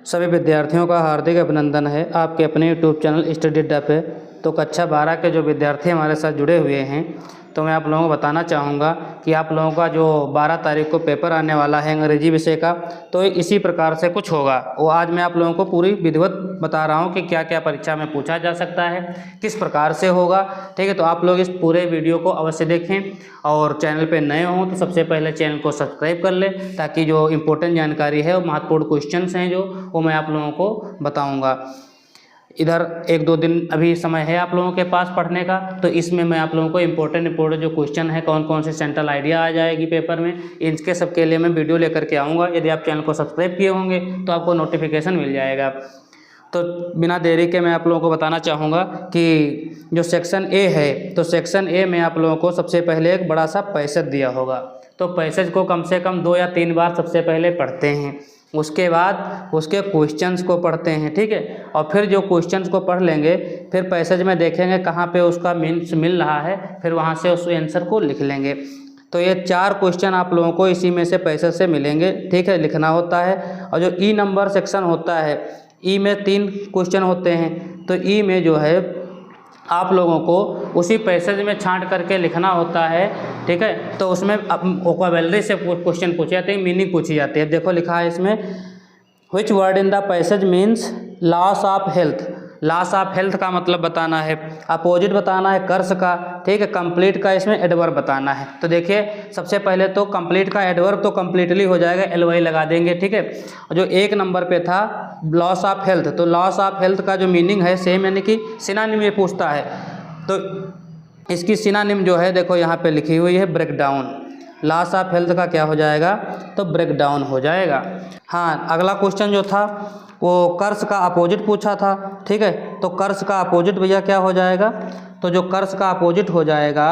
सभी विद्यार्थियों का हार्दिक अभिनंदन है आपके अपने यूट्यूब चैनल स्टडी अड्डा पे। तो कक्षा 12 के जो विद्यार्थी हमारे साथ जुड़े हुए हैं, तो मैं आप लोगों को बताना चाहूँगा कि आप लोगों का जो 12 तारीख को पेपर आने वाला है अंग्रेजी विषय का, तो इसी प्रकार से कुछ होगा। वो आज मैं आप लोगों को पूरी विधिवत बता रहा हूँ कि क्या क्या परीक्षा में पूछा जा सकता है, किस प्रकार से होगा। ठीक है, तो आप लोग इस पूरे वीडियो को अवश्य देखें और चैनल पे नए हों तो सबसे पहले चैनल को सब्सक्राइब कर लें, ताकि जो इम्पोर्टेंट जानकारी है और महत्वपूर्ण क्वेश्चंस हैं जो वो मैं आप लोगों को बताऊँगा। इधर 1-2 दिन अभी समय है आप लोगों के पास पढ़ने का, तो इसमें मैं आप लोगों को इम्पोर्टेंट जो क्वेश्चन है, कौन कौन से सेंट्रल आइडिया आ जाएगी पेपर में, इनके सब के लिए मैं वीडियो लेकर के आऊँगा। यदि आप चैनल को सब्सक्राइब किए होंगे तो आपको नोटिफिकेशन मिल जाएगा। तो बिना देरी के मैं आप लोगों को बताना चाहूँगा कि जो सेक्शन ए है, तो सेक्शन ए में आप लोगों को सबसे पहले एक बड़ा सा पैसेज दिया होगा। तो पैसेज को कम से कम 2 या 3 बार सबसे पहले पढ़ते हैं, उसके बाद उसके क्वेश्चंस को पढ़ते हैं। ठीक है, और फिर जो क्वेश्चंस को पढ़ लेंगे, फिर पैसेज में देखेंगे कहाँ पे उसका मीन्स मिल रहा है, फिर वहाँ से उस आंसर को लिख लेंगे। तो ये 4 क्वेश्चन आप लोगों को इसी में से पैसेज से मिलेंगे। ठीक है, लिखना होता है। और जो ई नंबर सेक्शन होता है, ई में 3 क्वेश्चन होते हैं। तो ई में जो है आप लोगों को उसी पैसेज में छांट करके लिखना होता है। ठीक है, तो उसमें वोकैबुलरी से क्वेश्चन पूछे जाते हैं, मीनिंग पूछी जाती है। देखो लिखा है इसमें, which word in the passage means loss of health. Loss of health का मतलब बताना है, अपोजिट बताना है कर्स का। ठीक है, कंप्लीट का इसमें एडवर्ब बताना है। तो देखिए सबसे पहले तो कंप्लीट का एडवर्ब तो कंप्लीटली हो जाएगा, एलवाई लगा देंगे। ठीक है, जो 1 नंबर पे था लॉस ऑफ हेल्थ, तो लॉस ऑफ हेल्थ का जो मीनिंग है सेम, यानी कि सिनोनिम में पूछता है। तो इसकी सिनोनिम जो है देखो यहाँ पे लिखी हुई है, ब्रेकडाउन। लॉस ऑफ हेल्थ का क्या हो जाएगा, तो ब्रेकडाउन हो जाएगा। हाँ, अगला क्वेश्चन जो था वो कर्स का अपोजिट पूछा था। ठीक है, तो कर्स का अपोजिट भैया क्या हो जाएगा, तो जो कर्स का अपोजिट हो जाएगा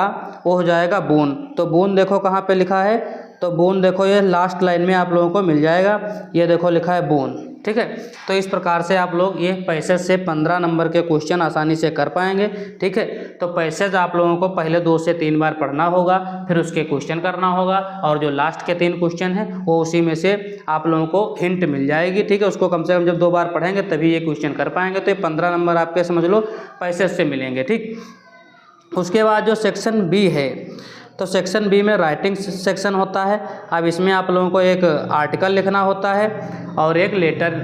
वो हो जाएगा बून। तो बून देखो कहाँ पे लिखा है, तो बून देखो ये लास्ट लाइन में आप लोगों को मिल जाएगा, ये देखो लिखा है बून। ठीक है, तो इस प्रकार से आप लोग ये पैसेज से 15 नंबर के क्वेश्चन आसानी से कर पाएंगे। ठीक है, तो पैसेज आप लोगों को पहले 2 से 3 बार पढ़ना होगा, फिर उसके क्वेश्चन करना होगा, और जो लास्ट के 3 क्वेश्चन हैं वो उसी में से आप लोगों को हिंट मिल जाएगी। ठीक है, उसको कम से कम जब 2 बार पढ़ेंगे तभी ये क्वेश्चन कर पाएंगे। तो ये 15 नंबर आपके समझ लो पैसेज से मिलेंगे। ठीक, उसके बाद जो सेक्शन बी है, तो सेक्शन बी में राइटिंग सेक्शन होता है। अब इसमें आप लोगों को एक आर्टिकल लिखना होता है और एक लेटर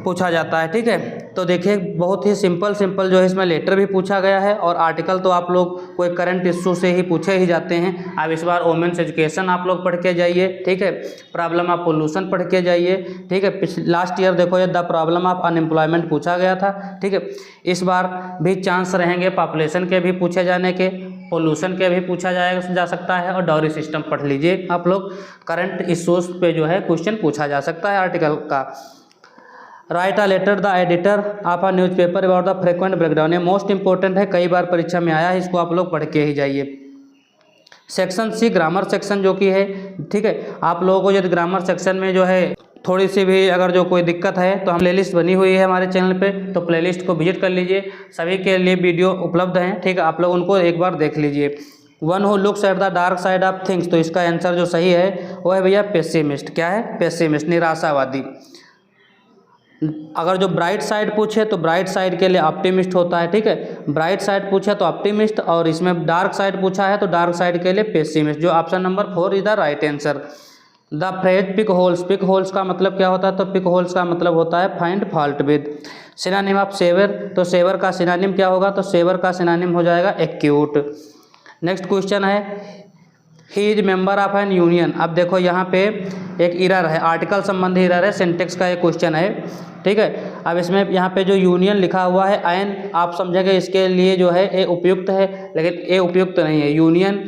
पूछा जाता है। ठीक है, तो देखिए बहुत ही सिंपल जो है इसमें लेटर भी पूछा गया है, और आर्टिकल तो आप लोग कोई करंट इशू से ही पूछे ही जाते हैं। अब इस बार वोमेन्स एजुकेशन आप लोग पढ़ के जाइए। ठीक है, प्रॉब्लम ऑफ पोल्यूशन पढ़ के जाइए। ठीक है, लास्ट ईयर देखो ये द प्रॉब्लम ऑफ अनएम्प्लॉयमेंट पूछा गया था। ठीक है, इस बार भी चांस रहेंगे पॉपुलेशन के भी पूछे जाने के, पोल्यूशन के भी पूछा जा सकता है, और डाउरी सिस्टम पढ़ लीजिए आप लोग। करंट इशूज़ पे जो है क्वेश्चन पूछा जा सकता है आर्टिकल का। Write a letter the editor of a newspaper about the frequent breakdown, ये मोस्ट इंपॉर्टेंट है, कई बार परीक्षा में आया है, इसको आप लोग पढ़ के ही जाइए। सेक्शन सी ग्रामर सेक्शन जो कि है, ठीक है, आप लोगों को यदि ग्रामर सेक्शन में जो है थोड़ी सी भी अगर जो कोई दिक्कत है, तो हम प्लेलिस्ट बनी हुई है हमारे चैनल पे, तो प्लेलिस्ट को विजिट कर लीजिए, सभी के लिए वीडियो उपलब्ध हैं। ठीक है, आप लोग उनको एक बार देख लीजिए। One who looks at the dark side of things, तो इसका आंसर जो सही है वो है भैया पेसिमिस्ट। क्या है, पेसिमिस्ट, निराशावादी। अगर जो ब्राइट साइड पूछे तो ब्राइट साइड के लिए ऑप्टिमिस्ट होता है। ठीक है, ब्राइट साइड पूछे तो ऑप्टिमिस्ट, और इसमें डार्क साइड पूछा है तो डार्क साइड के लिए पेसिमिस्ट, जो option number 4 is the right answer. The phrase pick holes, pick holes का मतलब क्या होता है, तो पिक होल्स का मतलब होता है find fault with. Synonym of savour, तो सेवर का सिनोनिम क्या होगा, तो सेवर का सिनोनिम हो जाएगा एक्यूट। नेक्स्ट क्वेश्चन है, he is member of an union. अब देखो यहाँ पे एक एरर है, आर्टिकल संबंधी एरर है, सिंटेक्स का एक क्वेश्चन है। ठीक है, अब इसमें यहाँ पे जो यूनियन लिखा हुआ है एन, आप समझेंगे इसके लिए जो है ए उपयुक्त है, लेकिन ए उपयुक्त नहीं है। यूनियन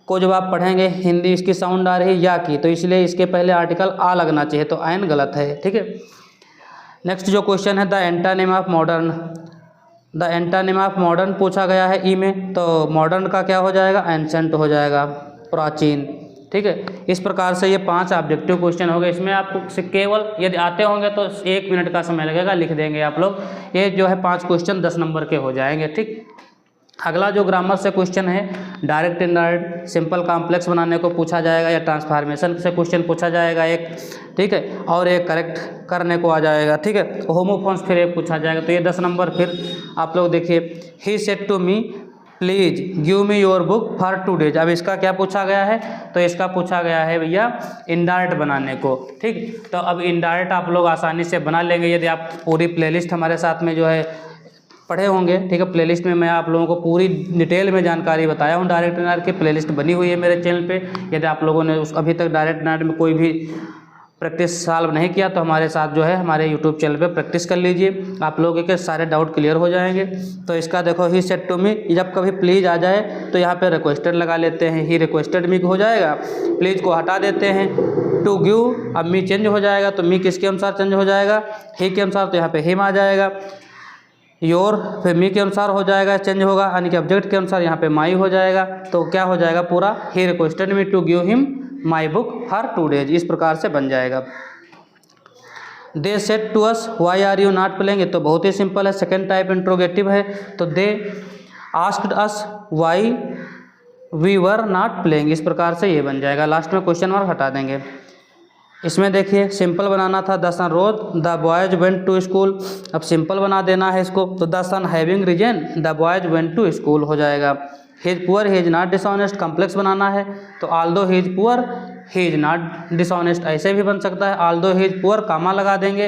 को जब आप पढ़ेंगे हिंदी इसकी साउंड आ रही है या की, तो इसलिए इसके पहले आर्टिकल आ लगना चाहिए, तो एन गलत है। ठीक है, नेक्स्ट जो क्वेश्चन है, the antonym of modern. The antonym of modern पूछा गया है ई में, तो मॉडर्न का क्या हो जाएगा, एंसेंट हो जाएगा, प्राचीन। ठीक है, इस प्रकार से ये 5 ऑब्जेक्टिव क्वेश्चन हो गए। इसमें आपको केवल यदि आते होंगे तो 1 मिनट का समय लगेगा, लिख देंगे आप लोग। ये जो है 5 क्वेश्चन 10 नंबर के हो जाएंगे। ठीक, अगला जो ग्रामर से क्वेश्चन है, डायरेक्ट इनडायरेक्ट, सिंपल कॉम्प्लेक्स बनाने को पूछा जाएगा या ट्रांसफॉर्मेशन से क्वेश्चन पूछा जाएगा एक, ठीक है, और एक करेक्ट करने को आ जाएगा, ठीक है। होमोफोन्स फिर एक पूछा जाएगा। तो ये 10 नंबर फिर आप लोग देखिए, he said to me please give me your book for 2 days. अब इसका क्या पूछा गया है, तो इसका पूछा गया है भैया इनडायरेक्ट बनाने को, ठीक। तो अब इनडायरेक्ट आप लोग आसानी से बना लेंगे यदि आप पूरी प्लेलिस्ट हमारे साथ में जो है पढ़े होंगे, ठीक है। प्लेलिस्ट में मैं आप लोगों को पूरी डिटेल में जानकारी बताया हूँ। डायरेक्ट इनडायरेक्ट की प्लेलिस्ट बनी हुई है मेरे चैनल पे। यदि आप लोगों ने अभी तक डायरेक्ट इनडायरेक्ट में कोई भी प्रैक्टिस सॉल्व नहीं किया तो हमारे साथ जो है हमारे यूट्यूब चैनल पे प्रैक्टिस कर लीजिए, आप लोगों के सारे डाउट क्लियर हो जाएंगे। तो इसका देखो, ही सेड टू मी, जब कभी प्लीज़ आ जाए तो यहाँ पे रिक्वेस्टेड लगा लेते हैं, ही रिक्वेस्टेड मी हो जाएगा, प्लीज़ को हटा देते हैं। टू गिव, अब मी चेंज हो जाएगा, तो मी किसके अनुसार चेंज हो जाएगा, ही के अनुसार, तो यहाँ पे हिम आ जाएगा। योर फिर मी के अनुसार हो जाएगा, चेंज होगा, यानी कि ऑब्जेक्ट के अनुसार यहाँ पे माई हो जाएगा। तो क्या हो जाएगा पूरा, he requested me to give him my book for 2 days, इस प्रकार से बन जाएगा। They said to us why are you not playing, तो बहुत ही सिंपल है, सेकेंड टाइप इंट्रोगेटिव है। तो they asked us why we were not playing, इस प्रकार से ये बन जाएगा। लास्ट में क्वेश्चन मार्क हटा देंगे। इसमें देखिए सिंपल बनाना था, the sun rose the boys went to school. अब सिंपल बना देना है इसको, तो the sun having risen the boys went to school हो जाएगा। He is poor he is not dishonest, complex बनाना है, तो although he is poor he is not dishonest ऐसे भी बन सकता है। Although he is poor comma लगा देंगे,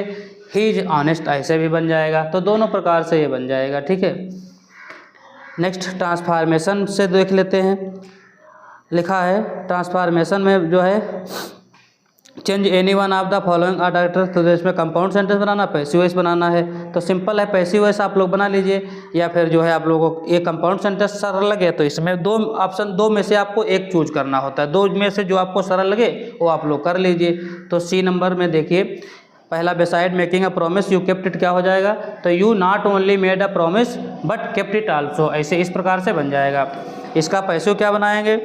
ही इज ऑनेस्ट ऐसे भी बन जाएगा। तो दोनों प्रकार से ये बन जाएगा, ठीक है। नेक्स्ट ट्रांसफॉर्मेशन से देख लेते हैं। लिखा है ट्रांसफॉर्मेशन में जो है, change any one of the following are director, तो इसमें कंपाउंड सेंटेंस बनाना, पैसिव वॉइस बनाना है। तो सिंपल है, पैसिव वॉइस आप लोग बना लीजिए, या फिर जो है आप लोगों को ये कंपाउंड सेंटेंस सरल लगे तो इसमें दो ऑप्शन, दो में से आपको एक चूज करना होता है, दो में से जो आपको सरल लगे वो आप लोग कर लीजिए। तो सी नंबर में देखिए, पहला beside making a promise you kept it, क्या हो जाएगा, तो you not only made a promise but kept it also, ऐसे इस प्रकार से बन जाएगा। इसका पैसिव क्या बनाएंगे,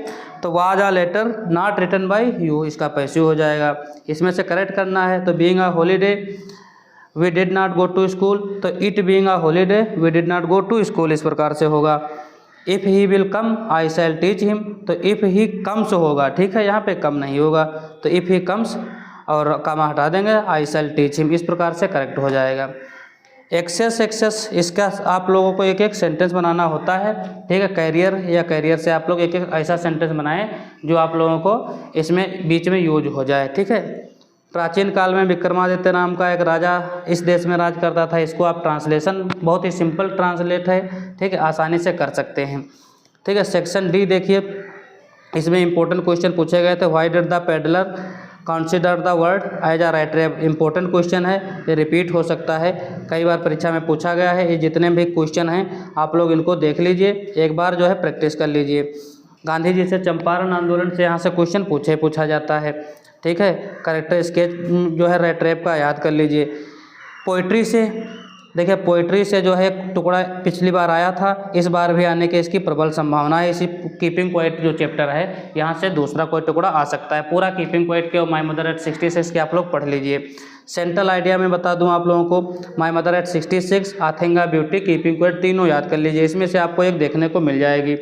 तो was a letter not written by you, इसका पैसिव हो जाएगा। इसमें से करेक्ट करना है, तो being a holiday we did not go to school, तो it being a holiday we did not go to school, इस प्रकार से होगा। If he will come I shall teach him, तो इफ़ ही कम्स होगा, ठीक है, यहाँ पे कम नहीं होगा, तो इफ़ ही कम्स और कामा हटा देंगे, आई शैल टीच हिम, इस प्रकार से करेक्ट हो जाएगा। एक्सेस इसका आप लोगों को एक एक सेंटेंस बनाना होता है, ठीक है। कैरियर या कैरियर से आप लोग एक एक ऐसा सेंटेंस बनाएं जो आप लोगों को इसमें बीच में यूज हो जाए, ठीक है। प्राचीन काल में विक्रमादित्य नाम का एक राजा इस देश में राज करता था, इसको आप ट्रांसलेशन बहुत ही सिंपल ट्रांसलेट है, ठीक है, आसानी से कर सकते हैं, ठीक है। सेक्शन डी देखिए, इसमें इंपॉर्टेंट क्वेश्चन पूछे गए थे। Why did the peddler consider the word as a right trap, important question है, ये रिपीट हो सकता है, कई बार परीक्षा में पूछा गया है। ये जितने भी क्वेश्चन हैं आप लोग इनको देख लीजिए, एक बार जो है प्रैक्टिस कर लीजिए। गांधी जी से चंपारण आंदोलन से यहाँ से क्वेश्चन पूछा जाता है, ठीक है। करेक्टर स्केच जो है राइट ट्रैप का याद कर लीजिए। पोइट्री से देखिए, पोइट्री से जो है टुकड़ा पिछली बार आया था, इस बार भी आने की इसकी प्रबल संभावना है। इसी कीपिंग पोएट जो चैप्टर है, यहाँ से दूसरा कोई टुकड़ा आ सकता है। पूरा कीपिंग पोएट के और माय मदर एट 66 के आप लोग पढ़ लीजिए। सेंट्रल आइडिया में बता दूं आप लोगों को, my mother at 66, a thing of beauty, keeping poet, तीनों याद कर लीजिए, इसमें से आपको एक देखने को मिल जाएगी।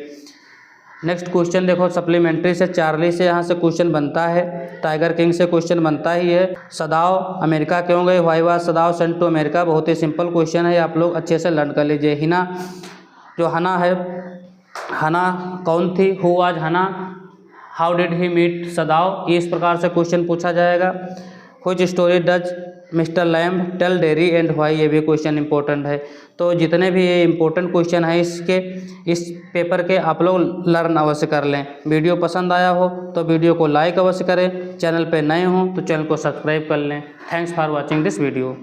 नेक्स्ट क्वेश्चन देखो, सप्लीमेंट्री से चार्ली से यहाँ से क्वेश्चन बनता है, टाइगर किंग से क्वेश्चन बनता ही है। सदाव अमेरिका क्यों गए, why was Sadao sent to America, बहुत ही सिंपल क्वेश्चन है, आप लोग अच्छे से लर्न कर लीजिए। हिना जो हना है, हना कौन थी, who was Hana, how did he meet Sadao, इस प्रकार से क्वेश्चन पूछा जाएगा। Which story does mister Lamb tell Derry and why, ये भी क्वेश्चन इंपॉर्टेंट है। तो जितने भी ये इंपॉर्टेंट क्वेश्चन है इसके, इस पेपर के, आप लोग लर्न अवश्य कर लें। वीडियो पसंद आया हो तो वीडियो को लाइक अवश्य करें, चैनल पे नए हों तो चैनल को सब्सक्राइब कर लें। Thanks for watching this video.